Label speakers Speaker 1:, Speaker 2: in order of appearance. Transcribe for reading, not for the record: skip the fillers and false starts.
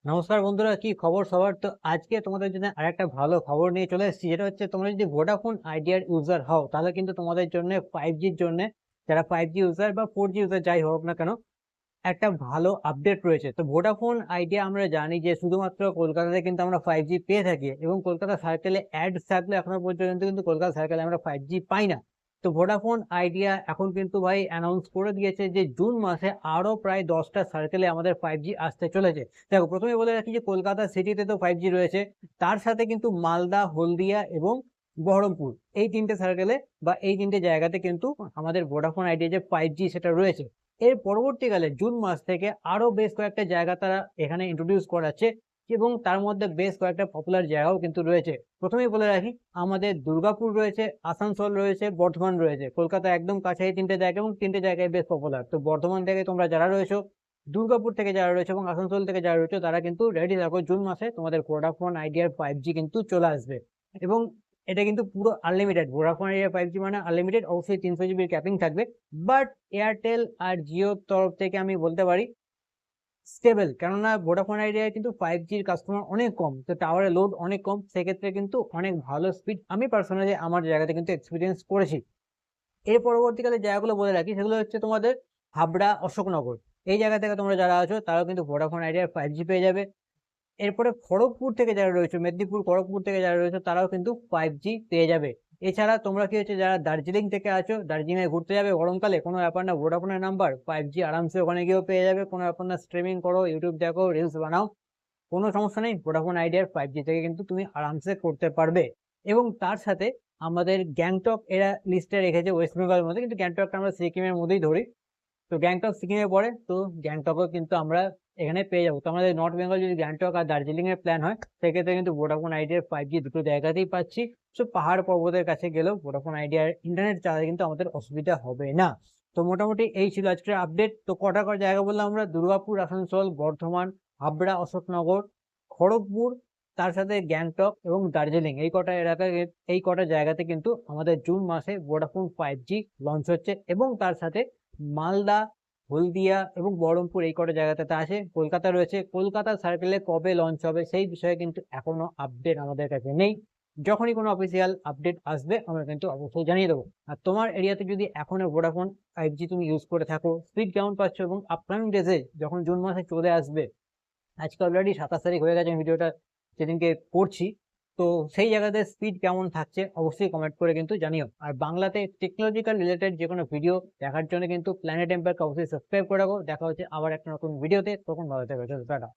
Speaker 1: নমস্কার বন্ধুরা, কি খবর সবার? তো আজকে তোমাদের জন্য আরেকটা ভালো খবর নিয়ে চলে এসেছি, যেটা হচ্ছে তোমরা যদি ভোডাফোন আইডিয়ার ইউজার হও তাহলে কিন্তু তোমাদের জন্য 5Gর জন্য, যারা 5G ইউজার বা 4G ইউজার যাই হোক না কেন, একটা ভালো আপডেট রয়েছে। তো ভোডাফোন আইডিয়া আমরা জানি যে শুধুমাত্র কলকাতাতে কিন্তু আমরা 5G পেয়ে থাকি, এবং কলকাতা সার্কেলে অ্যাড থাকলে এখনো পর্যন্ত কিন্তু কলকাতা সার্কেলে আমরা 5G পাই না। তো ভোডাফোন আইডিয়া এখন কিন্তু ভাই অ্যানাউন্স করে দিয়েছে যে জুন মাসে আরো প্রায় 10টা সার্কেলে আমাদের 5G আসতে চলেছে। দেখো, প্রথমে বলে রাখি যে কলকাতা সিটিতে তো 5G রয়েছে, তার সাথে কিন্তু মালদা, হলদিয়া এবং বহরমপুর, এই তিনটে সার্কেলে বা এই তিনটে জায়গাতে কিন্তু আমাদের ভোডাফোন আইডিয়া যে 5G সেটা রয়েছে। এর পরবর্তীকালে জুন মাস থেকে আরো বেশ কয়েকটা জায়গা তারা এখানে ইন্ট্রোডিউস করাচ্ছে, এবং তার মধ্যে বেশ কয়েকটা পপুলার জায়গাও কিন্তু রয়েছে। প্রথমেই বলে রাখি, আমাদের দুর্গাপুর রয়েছে, আসানসোল রয়েছে, বর্ধমান রয়েছে। কলকাতা একদম কাছে এই তিনটে জায়গা, এবং তিনটে জায়গায় বেশ পপুলার। তো বর্ধমান থেকে তোমরা যারা রয়েছো, দুর্গাপুর থেকে যারা রয়েছে এবং আসানসোল থেকে যারা রয়েছে, তারা কিন্তু রেডি থাকো, জুন মাসে তোমাদের ভোডাফোন আইডিয়ার 5G কিন্তু চলে আসবে। এবং এটা কিন্তু পুরো আনলিমিটেড। ভোডাফোন আইডিয়া 5G মানে আনলিমিটেড, অবশ্যই 300 জিবির ক্যাপিং থাকবে। বাট এয়ারটেল আর জিওর তরফ থেকে আমি বলতে পারি স্টেবল, কেননা ভোডাফোন আইডিয়ায় কিন্তু 5Gর কাস্টমার অনেক কম, তো টাওয়ারে লোড অনেক কম, সেক্ষেত্রে কিন্তু অনেক ভালো স্পিড আমি পার্সোনালি আমার জায়গাতে কিন্তু এক্সপিরিয়েন্স করেছি। এর পরবর্তীকালে জায়গাগুলো বলে রাখি, সেগুলো হচ্ছে তোমাদের হাবড়া, অশোকনগর। এই জায়গা থেকে তোমরা যারা আছো তারাও কিন্তু ভোডাফোন আইডিয়ার 5G পেয়ে যাবে। এরপরে খড়গপুর থেকে যারা রয়েছে, মেদিনীপুর খড়গপুর থেকে যারা রয়েছে, তারাও কিন্তু 5G পেয়ে যাবে। এছাড়া তোমরা কি হচ্ছে, যারা দার্জিলিং থেকে আছো, দার্জিলিং এ ঘুরতে যাবে গরমকালে, কোনো ব্যাপার না, ভোডাফোনের নাম্বার 5G আরামসে ওখানে গিয়েও পেয়ে যাবে। কোনো ব্যাপার না, স্ট্রিমিং করো, ইউটিউব দেখো, রিলস বানাও, কোনো সমস্যা নেই, ভোডাফোন আইডিয়ার 5G থেকে কিন্তু তুমি আরামসে করতে পারবে। এবং তার সাথে আমাদের গ্যাংটক এরা লিস্টে রেখেছে ওয়েস্ট বেঙ্গলের মধ্যে, কিন্তু গ্যাংটকটা আমরা সিকিমের মধ্যেই ধরি। তো গ্যাংটক সিকিমে পড়ে, তো গ্যাংটকও কিন্তু আমরা এখানে পেয়ে যাবো। তো আমাদের নর্থ বেঙ্গল যদি গ্যাংটক আর দার্জিলিং এর প্ল্যান হয়, সেক্ষেত্রে কিন্তু ভোডাফোন আইডিয়ার 5G দুটো জায়গাতেই পাচ্ছি। তো পাহাড় পর্বতের কাছে গেলেও ভোডাফোন আইডিয়ার ইন্টারনেট চালাতে কিন্তু আমাদের অসুবিধা হবে না। তো মোটামুটি এই ছিল আজকের আপডেট। তো কটা কটা জায়গা বললাম আমরা, দুর্গাপুর, আসানসোল, বর্ধমান, হাবড়া, অশোকনগর, খড়গপুর, তার সাথে গ্যাংটক এবং দার্জিলিং, এই কটা এলাকায়, এই কটা জায়গাতে কিন্তু আমাদের জুন মাসে ভোডাফোন 5G লঞ্চ হচ্ছে। এবং তার সাথে মালদা, হলদিয়া এবং বহরমপুর, এই কটা জায়গাতে আছে। কলকাতা রয়েছে, কলকাতা সার্কেলে কবে লঞ্চ হবে সেই বিষয়ে কিন্তু এখনো আপডেট আমাদের কাছে নেই। যখনই কোনো অফিসিয়াল আপডেট আসবে আমরা কিন্তু অবশ্যই জানিয়ে দেবো। আর তোমার এরিয়াতে যদি এখনো ভোডাফোন 5G তুমি ইউজ করে থাকো, স্পিড কেমন পাচ্ছ, এবং আপকামিং ডেজে যখন জুন মাসে চলে আসবে, আজকে অলরেডি 27 তারিখ হয়ে গেছে, আমি ভিডিওটা যেদিনকে করছি, তো সেই জায়গাতে স্পিড কেমন থাকছে অবশ্যই কমেন্ট করে কিন্তু জানিও। আর বাংলাতে টেকনোলজিক্যাল রিলেটেড যে কোনো ভিডিও দেখার জন্য কিন্তু প্ল্যানেট এম্পায়ারকে অবশ্যই সাবস্ক্রাইব করে রাখো। দেখা হচ্ছে আবার একটা নতুন ভিডিওতে, তখন ভালো থেকো, টাটা।